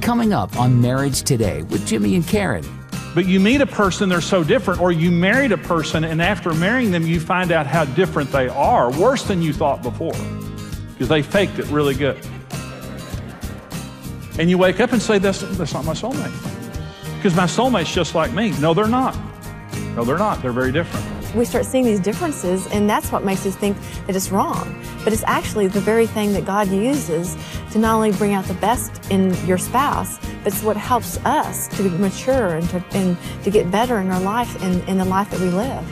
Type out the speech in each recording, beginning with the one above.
coming up on Marriage Today with Jimmy and Karen. But you meet a person, they're so different, or you married a person, and after marrying them, you find out how different they are, worse than you thought before, because they faked it really good. And you wake up and say, that's not my soulmate, because my soulmate's just like me. No, they're not. No, they're not. They're very different. We start seeing these differences, and that's what makes us think that it's wrong. But it's actually the very thing that God uses to not only bring out the best in your spouse, but it's what helps us to mature and to get better in our life and in the life that we live.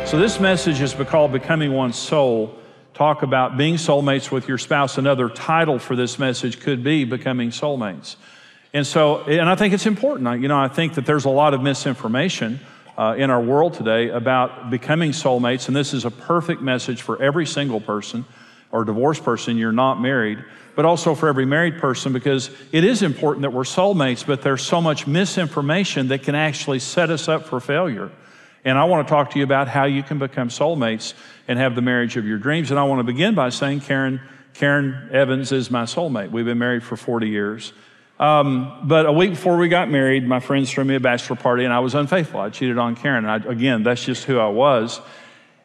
So this message is called Becoming One Soul. Talk about being soulmates with your spouse. Another title for this message could be Becoming Soulmates. And I think it's important. I think that there's a lot of misinformation in our world today about becoming soulmates, and this is a perfect message for every single person or divorced person, you're not married, but also for every married person, because it is important that we're soulmates, but there's so much misinformation that can actually set us up for failure. And I want to talk to you about how you can become soulmates and have the marriage of your dreams. And I want to begin by saying Karen Evans is my soulmate. We've been married for 40 years. But a week before we got married, my friends threw me a bachelor party, and I was unfaithful. I cheated on Karen. Again, that's just who I was.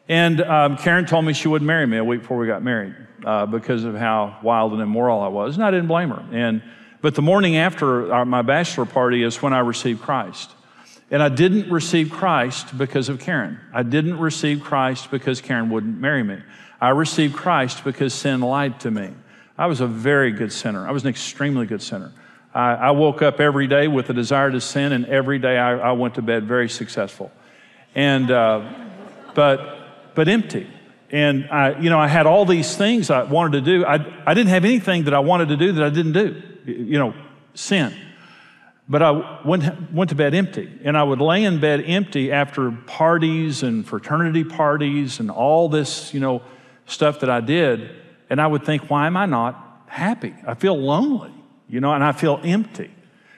And Karen told me she wouldn't marry me a week before we got married because of how wild and immoral I was. And I didn't blame her. But the morning after my bachelor party is when I received Christ. And I didn't receive Christ because of Karen. I didn't receive Christ because Karen wouldn't marry me. I received Christ because sin lied to me. I was a very good sinner. I was an extremely good sinner. I woke up every day with a desire to sin, and every day I went to bed very successful. And but empty. And I had all these things I wanted to do. I didn't have anything that I wanted to do that I didn't do. Sin. But I went to bed empty, and I would lay in bed empty after parties and fraternity parties and all this, stuff that I did, and I would think, why am I not happy? I feel lonely, and I feel empty.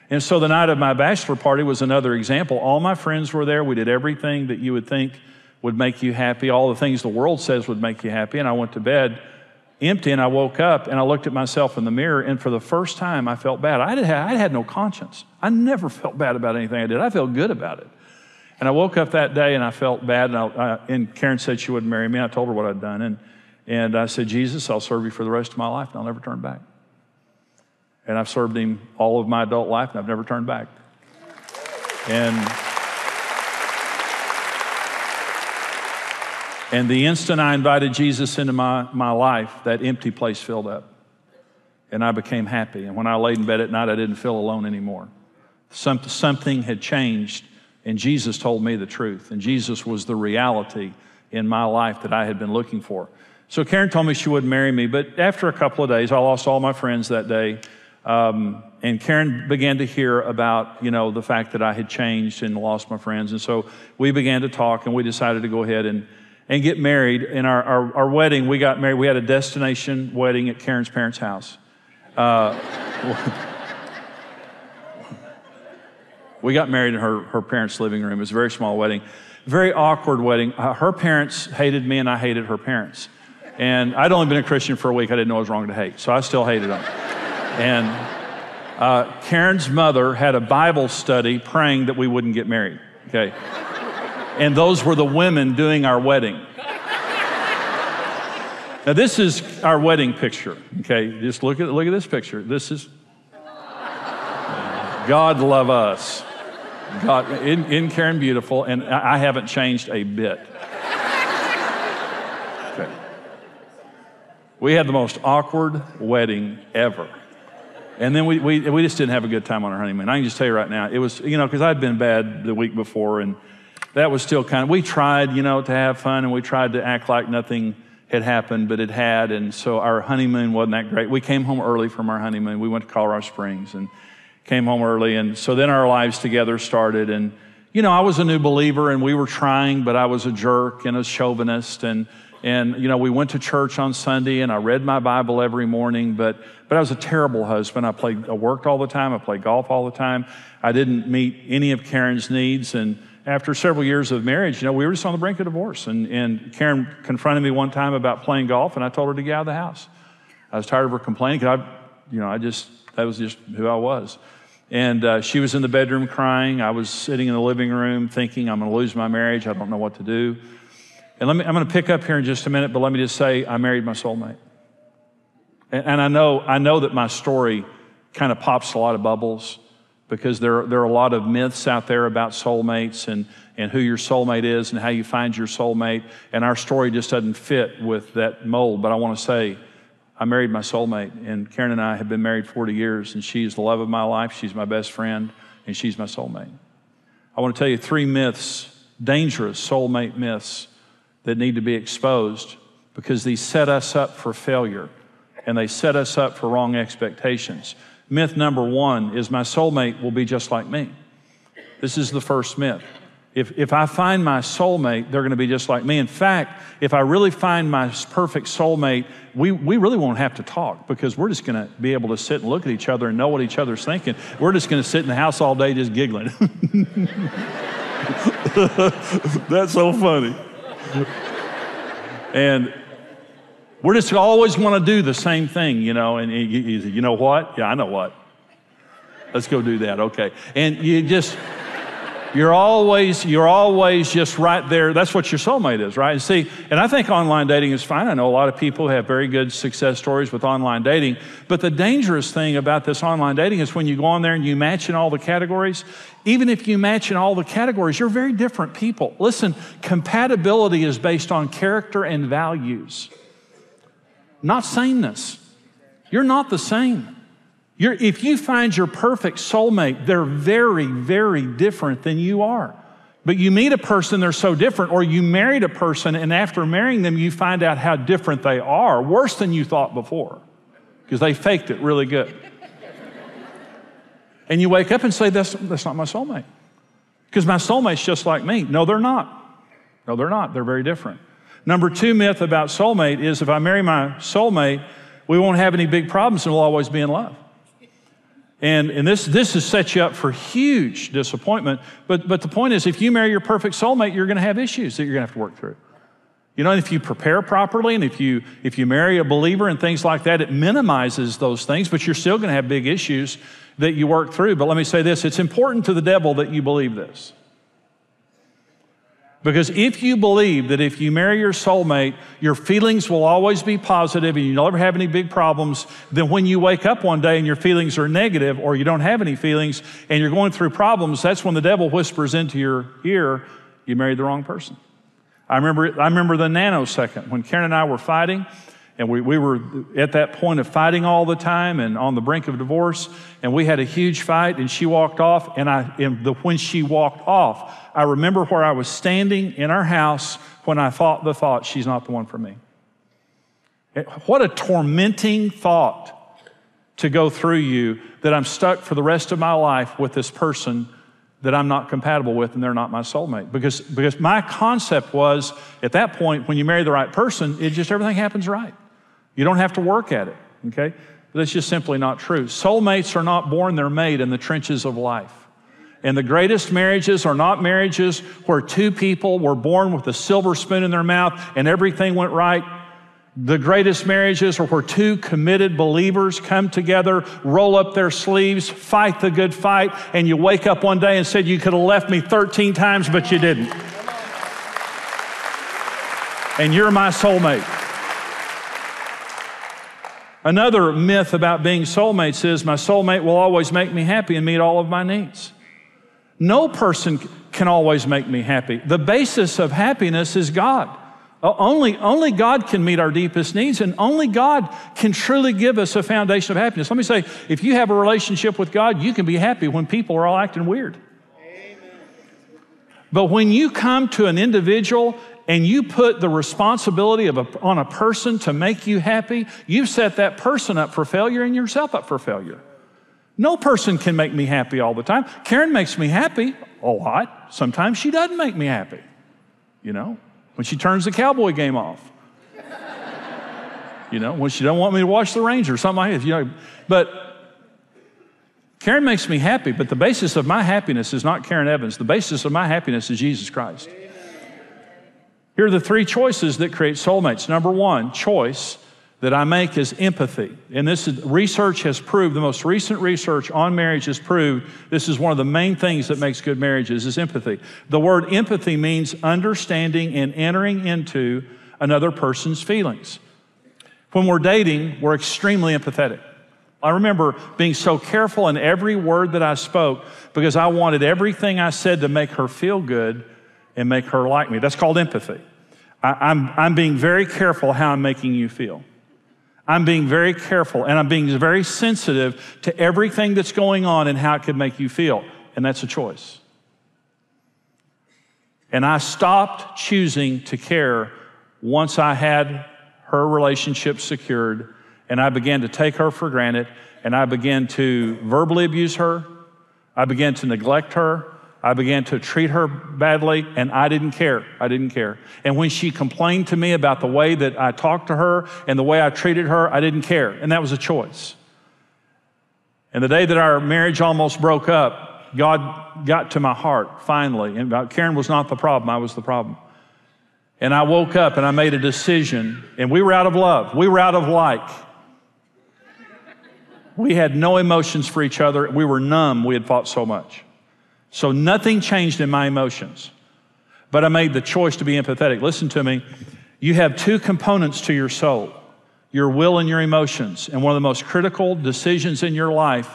And so the night of my bachelor party was another example. All my friends were there. We did everything that you would think would make you happy, all the things the world says would make you happy, and I went to bed empty, and I woke up and I looked at myself in the mirror, and for the first time I felt bad. I had no conscience. I never felt bad about anything I did. I felt good about it. And I woke up that day and I felt bad, and Karen said she wouldn't marry me. I told her what I'd done, and I said, Jesus, I'll serve you for the rest of my life, and I'll never turn back. And I've served him all of my adult life, and I've never turned back. And the instant I invited Jesus into my life, that empty place filled up. And I became happy. And when I laid in bed at night, I didn't feel alone anymore. Something had changed, and Jesus told me the truth. And Jesus was the reality in my life that I had been looking for. So Karen told me she wouldn't marry me, but after a couple of days, I lost all my friends that day. And Karen began to hear about, the fact that I had changed and lost my friends. And so we began to talk, and we decided to go ahead and get married. In our wedding, we got married. We had a destination wedding at Karen's parents' house. We got married in her parents' living room. It was a very small wedding. Very awkward wedding. Her parents hated me, and I hated her parents. And I'd only been a Christian for a week. I didn't know it was wrong to hate, so I still hated them. And Karen's mother had a Bible study praying that we wouldn't get married, okay? And those were the women doing our wedding. Now this is our wedding picture, okay? Just look at this picture. This is God love us. God, isn't Karen beautiful? And I haven't changed a bit. Okay. We had the most awkward wedding ever. And then we just didn't have a good time on our honeymoon. I can just tell you right now, it was, because I'd been bad the week before, and that was still we tried, to have fun, and we tried to act like nothing had happened, but it had, and so our honeymoon wasn't that great. We came home early from our honeymoon. We went to Colorado Springs and came home early, and so then our lives together started, and, I was a new believer, and we were trying, but I was a jerk and a chauvinist, and, And, you know, we went to church on Sunday, and I read my Bible every morning, but I was a terrible husband. I worked all the time. I played golf all the time. I didn't meet any of Karen's needs. And after several years of marriage, you know, we were just on the brink of divorce. And Karen confronted me one time about playing golf, and I told her to get out of the house. I was tired of her complaining, because that was just who I was. And she was in the bedroom crying. I was sitting in the living room thinking, I'm going to lose my marriage. I don't know what to do. And I'm going to pick up here in just a minute, but let me just say, I married my soulmate. And I know that my story kind of pops a lot of bubbles, because there are a lot of myths out there about soulmates and who your soulmate is and how you find your soulmate. And our story just doesn't fit with that mold. But I want to say, I married my soulmate, and Karen and I have been married 40 years, and she's the love of my life. She's my best friend, and she's my soulmate. I want to tell you 3 myths, dangerous soulmate myths, that need to be exposed, because these set us up for failure, and they set us up for wrong expectations. Myth number 1 is my soulmate will be just like me. This is the first myth. If I find my soulmate, they're going to be just like me. In fact, if I really find my perfect soulmate, we really won't have to talk, because we're just going to be able to sit and look at each other and know what each other's thinking. We're just going to sit in the house all day just giggling. That's so funny. And we're just always want to do the same thing, you know, and you know what? Yeah, I know what. Let's go do that, okay. And you're always just right there. That's what your soulmate is, right? And see, and I think online dating is fine. I know a lot of people have very good success stories with online dating, but the dangerous thing about this online dating is when you go on there and you match in all the categories, even if you match in all the categories, you're very different people. Listen, compatibility is based on character and values, not sameness. You're not the same. If you find your perfect soulmate, they're very, very different than you are. But you meet a person, they're so different, or you married a person, and after marrying them, you find out how different they are, worse than you thought before, because they faked it really good. And you wake up and say, that's not my soulmate, because my soulmate's just like me. No, they're not. No, they're not. They're very different. Number 2 myth about soulmate is, if I marry my soulmate, we won't have any big problems and we'll always be in love. And this has set you up for huge disappointment. But the point is, if you marry your perfect soulmate, you're going to have issues that you're going to have to work through. You know, if you prepare properly, and if you marry a believer and things like that, it minimizes those things, but you're still going to have big issues that you work through. But let me say this, it's important to the devil that you believe this. Because if you believe that if you marry your soulmate, your feelings will always be positive and you'll never have any big problems, then when you wake up one day and your feelings are negative, or you don't have any feelings and you're going through problems, that's when the devil whispers into your ear, you married the wrong person. I remember the nanosecond when Karen and I were fighting, and we were at that point of fighting all the time and on the brink of divorce, and we had a huge fight, and she walked off, when she walked off, I remember where I was standing in our house when I thought the thought, she's not the one for me. What a tormenting thought to go through you, that I'm stuck for the rest of my life with this person that I'm not compatible with, and they're not my soulmate. Because my concept was, at that point, when you marry the right person, everything happens right. You don't have to work at it, okay? But that's just simply not true. Soulmates are not born, they're made in the trenches of life. And the greatest marriages are not marriages where 2 people were born with a silver spoon in their mouth and everything went right. The greatest marriages are where 2 committed believers come together, roll up their sleeves, fight the good fight, and you wake up one day and said, you could have left me 13 times, but you didn't. And you're my soulmate. Another myth about being soulmates is, my soulmate will always make me happy and meet all of my needs. No person can always make me happy. The basis of happiness is God. Only God can meet our deepest needs, and only God can truly give us a foundation of happiness. Let me say, if you have a relationship with God, you can be happy when people are all acting weird. Amen. But when you come to an individual and you put the responsibility on a person to make you happy, you've set that person up for failure and yourself up for failure. No person can make me happy all the time. Karen makes me happy a lot. Sometimes she doesn't make me happy, you know, when she turns the Cowboy game off. when she don't want me to watch the Rangers or something like that, But Karen makes me happy, but the basis of my happiness is not Karen Evans. The basis of my happiness is Jesus Christ. Here are the 3 choices that create soulmates. Number 1, choice that I make is empathy. And research has proved, the most recent research on marriage has proved, this is one of the main things that makes good marriages is empathy. The word empathy means understanding and entering into another person's feelings. When we're dating, we're extremely empathetic. I remember being so careful in every word that I spoke because I wanted everything I said to make her feel good and make her like me. That's called empathy. I'm being very careful how I'm making you feel. I'm being very careful, and I'm being very sensitive to everything that's going on and how it could make you feel, and that's a choice. And I stopped choosing to care once I had her relationship secured, and I began to take her for granted, and I began to verbally abuse her. I began to neglect her. I began to treat her badly, and I didn't care. I didn't care. And when she complained to me about the way that I talked to her and the way I treated her, I didn't care, and that was a choice. And the day that our marriage almost broke up, God got to my heart, finally. And Karen was not the problem, I was the problem. And I woke up and I made a decision, and we were out of love. We were out of like. We had no emotions for each other. We were numb. We had fought so much. So nothing changed in my emotions. But I made the choice to be empathetic. Listen to me. You have 2 components to your soul, your will and your emotions. And one of the most critical decisions in your life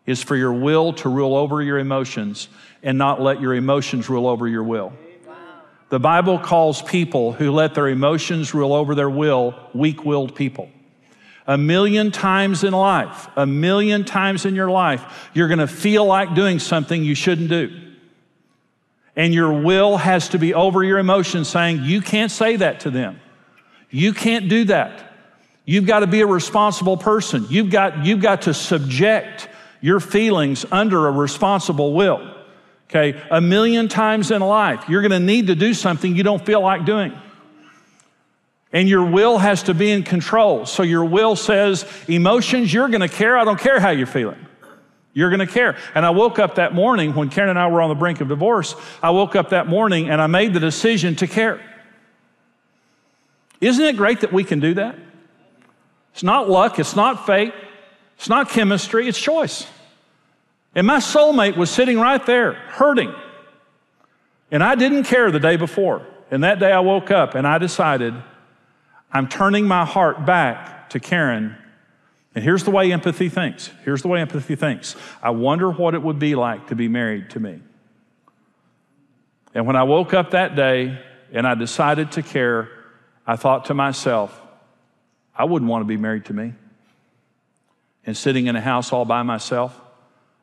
is for your will to rule over your emotions and not let your emotions rule over your will. The Bible calls people who let their emotions rule over their will weak-willed people. 1,000,000 times in life, 1,000,000 times in your life, you're going to feel like doing something you shouldn't do. And your will has to be over your emotions, saying, you can't say that to them. You can't do that. You've got to be a responsible person. You've got to subject your feelings under a responsible will. Okay, 1,000,000 times in life, you're going to need to do something you don't feel like doing. And your will has to be in control. So your will says, emotions, you're going to care. I don't care how you're feeling. You're going to care. And I woke up that morning when Karen and I were on the brink of divorce. I woke up that morning and I made the decision to care. Isn't it great that we can do that? It's not luck. It's not fate. It's not chemistry. It's choice. And my soulmate was sitting right there, hurting. And I didn't care the day before. And that day I woke up and I decided, I'm turning my heart back to Karen. And here's the way empathy thinks. Here's the way empathy thinks. I wonder what it would be like to be married to me. And when I woke up that day and I decided to care, I thought to myself, I wouldn't want to be married to me. And sitting in a house all by myself,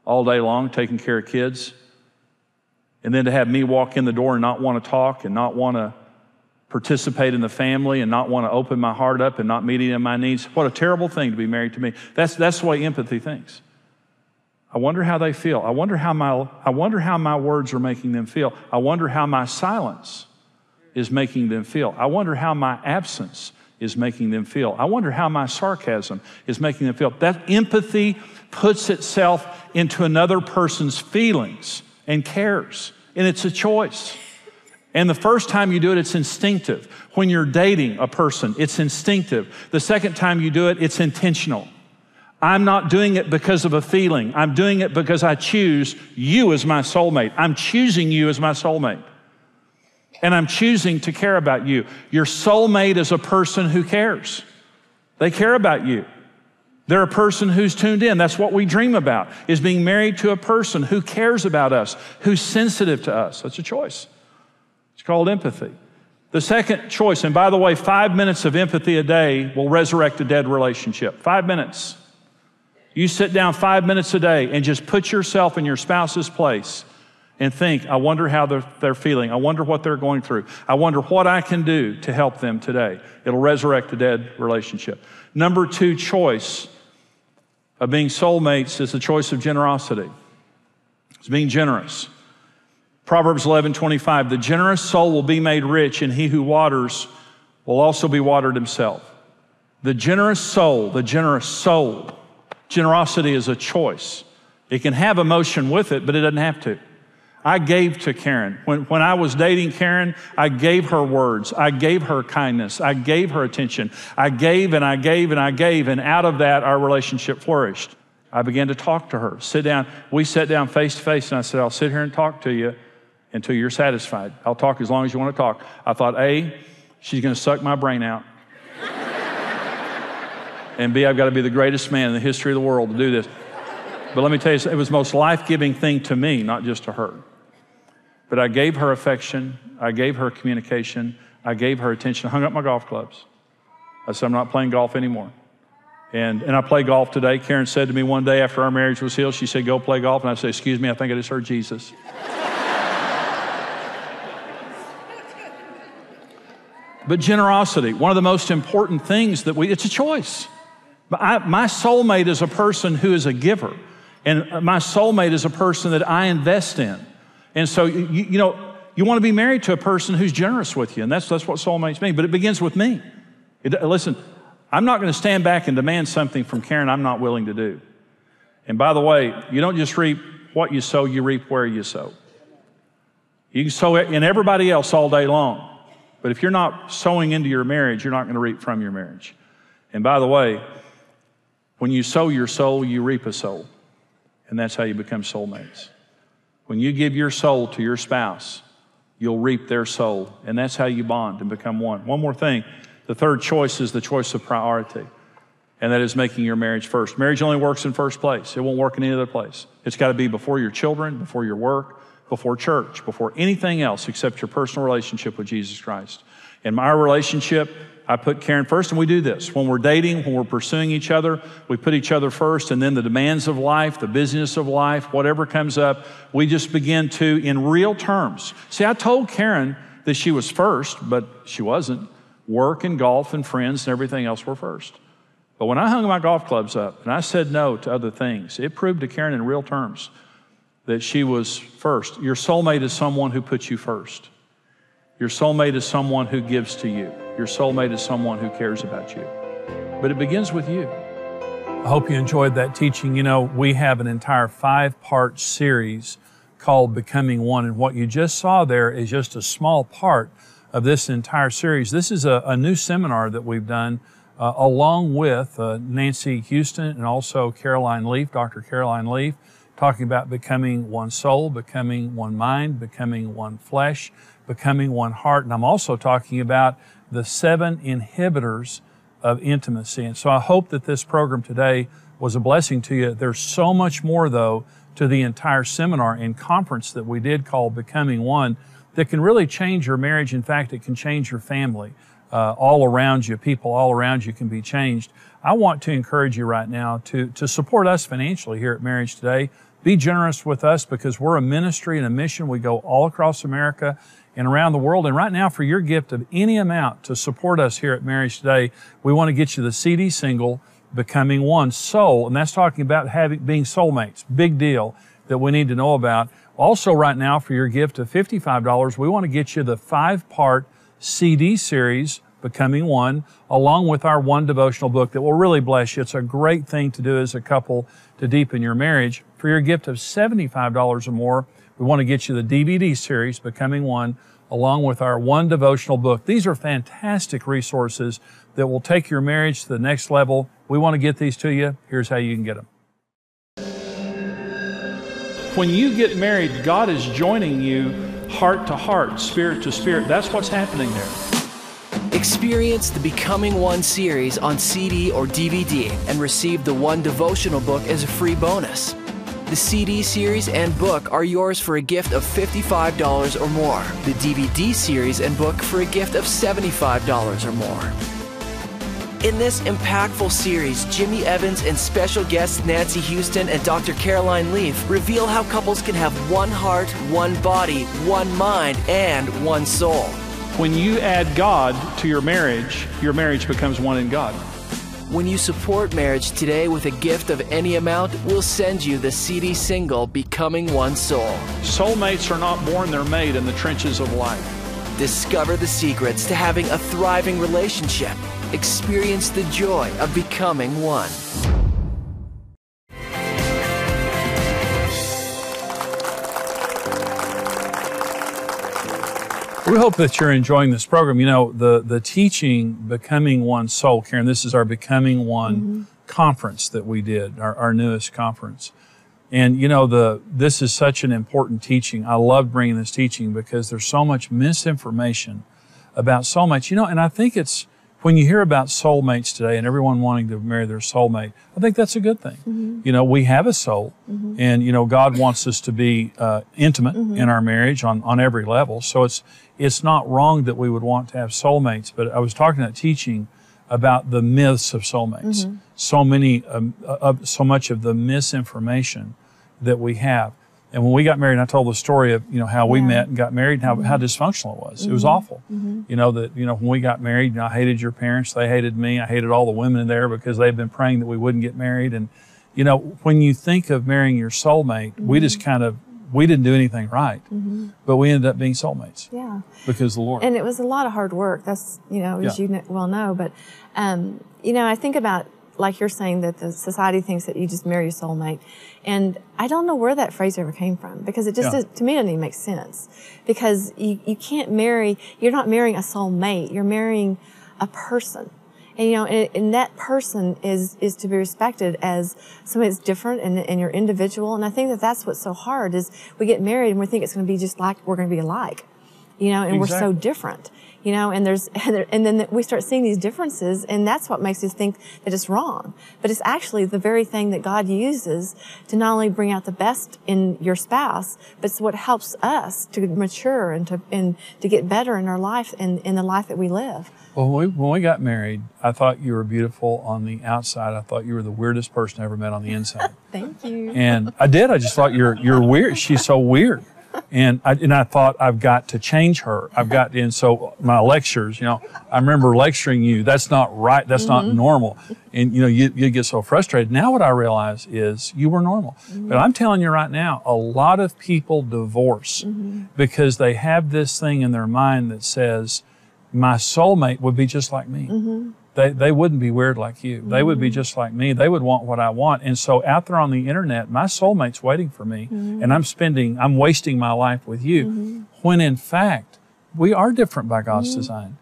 all day long, taking care of kids, and then to have me walk in the door and not want to talk and not want to participate in the family and not want to open my heart up and not meet any of my needs. What a terrible thing to be married to me. That's the way empathy thinks. I wonder how they feel. I wonder how my words are making them feel. I wonder how my silence is making them feel. I wonder how my absence is making them feel. I wonder how my sarcasm is making them feel. That empathy puts itself into another person's feelings and cares, and it's a choice. And the first time you do it, it's instinctive. When you're dating a person, it's instinctive. The second time you do it, it's intentional. I'm not doing it because of a feeling. I'm doing it because I choose you as my soulmate. I'm choosing you as my soulmate. And I'm choosing to care about you. Your soulmate is a person who cares. They care about you. They're a person who's tuned in. That's what we dream about, is being married to a person who cares about us, who's sensitive to us. That's a choice. It's called empathy. The second choice, and by the way, 5 minutes of empathy a day will resurrect a dead relationship. 5 minutes. You sit down 5 minutes a day and just put yourself in your spouse's place and think, I wonder how they're feeling. I wonder what they're going through. I wonder what I can do to help them today. It'll resurrect a dead relationship. Number 2 choice of being soulmates is the choice of generosity. It's being generous. Proverbs 11:25, the generous soul will be made rich, and he who waters will also be watered himself. The generous soul, the generous soul. Generosity is a choice. It can have emotion with it, but it doesn't have to. I gave to Karen. When I was dating Karen, I gave her words. I gave her kindness. I gave her attention. I gave and I gave and I gave, and out of that, our relationship flourished. I began to talk to her, sit down. We sat down face to face, and I said, I'll sit here and talk to you until you're satisfied. I'll talk as long as you want to talk. I thought, A, she's going to suck my brain out. And B, I've got to be the greatest man in the history of the world to do this. But let me tell you, it was the most life-giving thing to me, not just to her. But I gave her affection, I gave her communication, I gave her attention. I hung up my golf clubs. I said, I'm not playing golf anymore. And I play golf today. Karen said to me one day after our marriage was healed, she said, go play golf. And I said, excuse me, I think I just heard Jesus. But generosity, one of the most important things that it's a choice. My soulmate is a person who is a giver. And my soulmate is a person that I invest in. And so, you want to be married to a person who's generous with you. And that's what soulmates mean. But it begins with me. Listen, I'm not going to stand back and demand something from Karen I'm not willing to do. And by the way, you don't just reap what you sow, you reap where you sow. You can sow in everybody else all day long. But if you're not sowing into your marriage, you're not going to reap from your marriage. And by the way, when you sow your soul, you reap a soul. And that's how you become soulmates. When you give your soul to your spouse, you'll reap their soul. And that's how you bond and become one. One more thing. The third choice is the choice of priority. And that is making your marriage first. Marriage only works in first place. It won't work in any other place. It's got to be before your children, before your work, before church, before anything else except your personal relationship with Jesus Christ. In my relationship, I put Karen first, and we do this. When we're dating, when we're pursuing each other, we put each other first, and then the demands of life, the busyness of life, whatever comes up, we just begin to, in real terms. See, I told Karen that she was first, but she wasn't. Work and golf and friends and everything else were first. But when I hung my golf clubs up and I said no to other things, it proved to Karen in real terms that she was first. Your soulmate is someone who puts you first. Your soulmate is someone who gives to you. Your soulmate is someone who cares about you. But it begins with you. I hope you enjoyed that teaching. We have an entire 5-part series called Becoming One. And what you just saw there is just a small part of this entire series. This is a new seminar that we've done along with Nancy Houston and also Caroline Leaf, Dr. Caroline Leaf, talking about becoming one soul, becoming one mind, becoming one flesh, becoming one heart. And I'm also talking about the 7 inhibitors of intimacy. And so I hope that this program today was a blessing to you. There's so much more, though, to the entire seminar and conference that we did called Becoming One that can really change your marriage. In fact, it can change your family. All around you, people all around you can be changed. I want to encourage you right now to support us financially here at Marriage Today. Be generous with us because we're a ministry and a mission. We go all across America and around the world. And right now, for your gift of any amount to support us here at Marriage Today, we want to get you the CD single, Becoming One Soul. And that's talking about being soulmates. Big deal that we need to know about. Also, right now, for your gift of $55, we want to get you the 5-part CD series, Becoming One, along with our one devotional book that will really bless you. It's a great thing to do as a couple to deepen your marriage. For your gift of $75 or more, we want to get you the DVD series, Becoming One, along with our one devotional book. These are fantastic resources that will take your marriage to the next level. We want to get these to you. Here's how you can get them. When you get married, God is joining you heart to heart, spirit to spirit. That's what's happening there. Experience the Becoming One series on CD or DVD and receive the one devotional book as a free bonus. The CD series and book are yours for a gift of $55 or more. The DVD series and book for a gift of $75 or more. In this impactful series, Jimmy Evans and special guests Nancy Houston and Dr. Caroline Leaf reveal how couples can have one heart, one body, one mind, and one soul. When you add God to your marriage becomes one in God. When you support Marriage Today with a gift of any amount, we'll send you the CD single, Becoming One Soul. Soulmates are not born, they're made in the trenches of life. Discover the secrets to having a thriving relationship Experience the joy of becoming one. We hope that you're enjoying this program. You know, the teaching, Becoming One Soul, Karen, this is our Becoming One conference that we did, our newest conference. And, you know, this is such an important teaching. I love bringing this teaching because there's so much misinformation about soulmates. You know, and I think it's, when you hear about soulmates today and everyone wanting to marry their soulmate, I think that's a good thing. You know, we have a soul, and, you know, God wants us to be intimate in our marriage on every level. So it's not wrong that we would want to have soulmates. But I was talking that teaching about the myths of soulmates. So much of the misinformation that we have. And when we got married, I told the story of, you know, how we met and got married and how dysfunctional it was. It was awful. You know, when we got married, you know, I hated your parents, they hated me, I hated all the women in there because they'd been praying that we wouldn't get married. And, you know, when you think of marrying your soulmate, we just we didn't do anything right, but we ended up being soulmates. Yeah. Because of the Lord. And it was a lot of hard work. That's, you know, as you well know. But, you know, I think about, like you're saying, that the society thinks that you just marry your soulmate. And I don't know where that phrase ever came from, because it just, to me, doesn't even make sense. Because you can't marry, you're not marrying a soulmate, you're marrying a person. And, you know, and that person is to be respected as somebody that's different and you're individual. And I think that that's what's so hard, is we get married and we think it's going to be just like, we're going to be alike, you know, and we're so different. You know, and then we start seeing these differences, and that's what makes us think that it's wrong. But it's actually the very thing that God uses to not only bring out the best in your spouse, but it's what helps us to mature and to get better in our life and in the life that we live. Well, when we got married, I thought you were beautiful on the outside. I thought you were the weirdest person I ever met on the inside. Thank you. And I just thought you're weird. She's so weird. And I thought, I've got to change her. And so my lectures, you know, I remember lecturing you. That's not right. That's not normal. And, you know, you get so frustrated. Now what I realize is you were normal. But I'm telling you right now, a lot of people divorce because they have this thing in their mind that says, my soulmate would be just like me. They wouldn't be weird like you. They would be just like me. They would want what I want. And so out there on the internet, my soulmate's waiting for me, and I'm wasting my life with you. When in fact, we are different by God's design.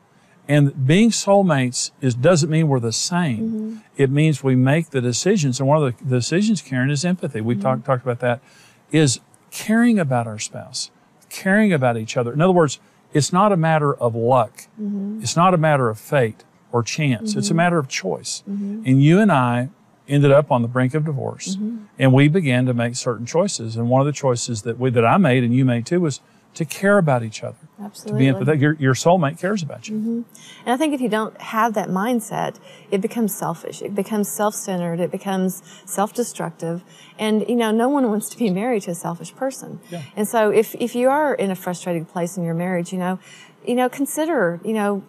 And being soulmates doesn't mean we're the same. It means we make the decisions. And one of the decisions, Karen, is empathy. We talked about that, is caring about our spouse, caring about each other. In other words, it's not a matter of luck. It's not a matter of fate or chance. It's a matter of choice. And you and I ended up on the brink of divorce, and we began to make certain choices. And one of the choices that I made and you made too was to care about each other. Absolutely. To be empathetic. Your soulmate cares about you. And I think if you don't have that mindset, it becomes selfish. It becomes self-centered. It becomes self-destructive. And, you know, no one wants to be married to a selfish person. And so if you are in a frustrated place in your marriage, you know, consider, you know,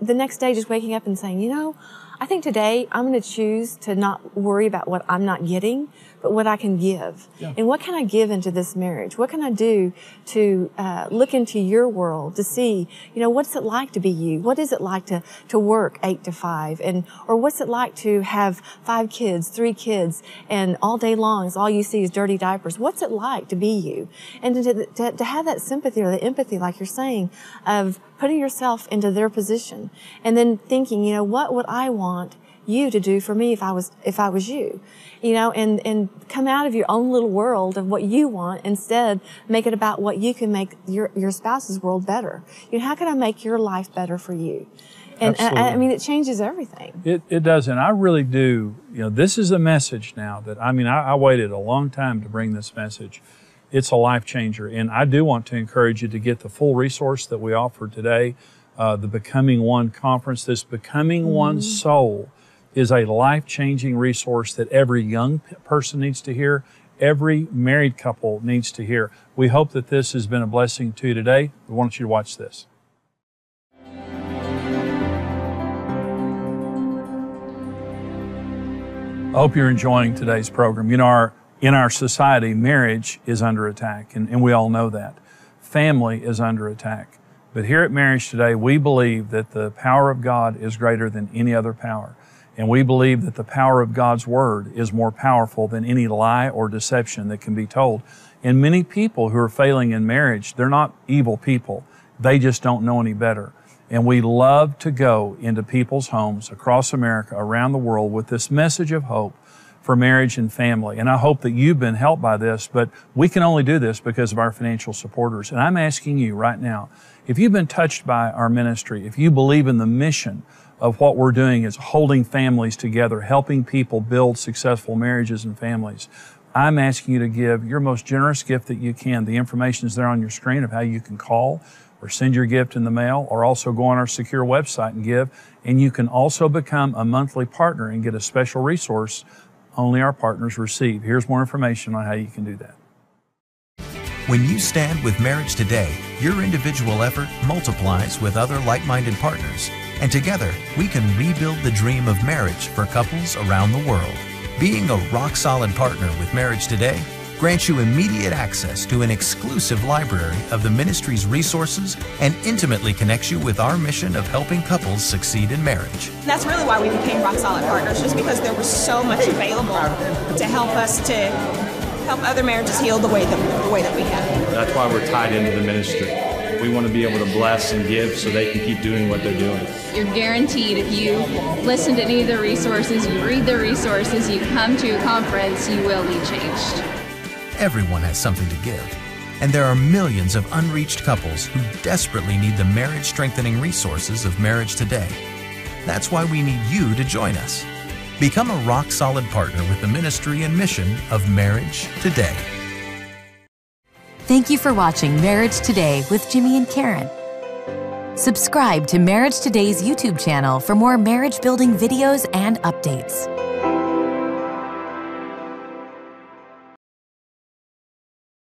the next day just waking up and saying, you know, I think today I'm going to choose to not worry about what I'm not getting, but what I can give. And what can I give into this marriage? What can I do to look into your world to see, you know, what's it like to be you? What is it like to work 8 to 5? Or what's it like to have 5 kids, 3 kids, and all day long all you see is dirty diapers? What's it like to be you? And to have that sympathy or the empathy, like you're saying, of putting yourself into their position and then thinking, you know, what would I want you to do for me if I was you, you know, and come out of your own little world of what you want, instead make it about what you can make your spouse's world better. You know, how can I make your life better for you? And I mean, it changes everything. It does, and I really do. You know, this is a message now that, I mean, I waited a long time to bring this message. It's a life changer, and I do want to encourage you to get the full resource that we offer today, the Becoming One conference. This Becoming One Soul is a life-changing resource that every young person needs to hear, every married couple needs to hear. We hope that this has been a blessing to you today. We want you to watch this. I hope you're enjoying today's program. You know, in our society, marriage is under attack, and we all know that. Family is under attack. But here at Marriage Today, we believe that the power of God is greater than any other power. And we believe that the power of God's Word is more powerful than any lie or deception that can be told. And many people who are failing in marriage, they're not evil people. They just don't know any better. And we love to go into people's homes across America, around the world, with this message of hope for marriage and family. And I hope that you've been helped by this, but we can only do this because of our financial supporters. And I'm asking you right now, if you've been touched by our ministry, if you believe in the mission of what we're doing is holding families together, helping people build successful marriages and families, I'm asking you to give your most generous gift that you can. The information is there on your screen of how you can call or send your gift in the mail, or also go on our secure website and give. And you can also become a monthly partner and get a special resource only our partners receive. Here's more information on how you can do that. When you stand with Marriage Today, your individual effort multiplies with other like-minded partners. And together, we can rebuild the dream of marriage for couples around the world. Being a rock-solid partner with Marriage Today grants you immediate access to an exclusive library of the ministry's resources and intimately connects you with our mission of helping couples succeed in marriage. That's really why we became Rock Solid Partners, just because there was so much available to help us to help other marriages heal the way that we have. That's why we're tied into the ministry. We want to be able to bless and give so they can keep doing what they're doing. You're guaranteed if you listen to any of the resources, you read the resources, you come to a conference, you will be changed. Everyone has something to give, and there are millions of unreached couples who desperately need the marriage-strengthening resources of Marriage Today. That's why we need you to join us. Become a rock-solid partner with the ministry and mission of Marriage Today. Thank you for watching Marriage Today with Jimmy and Karen. Subscribe to Marriage Today's YouTube channel for more marriage-building videos and updates.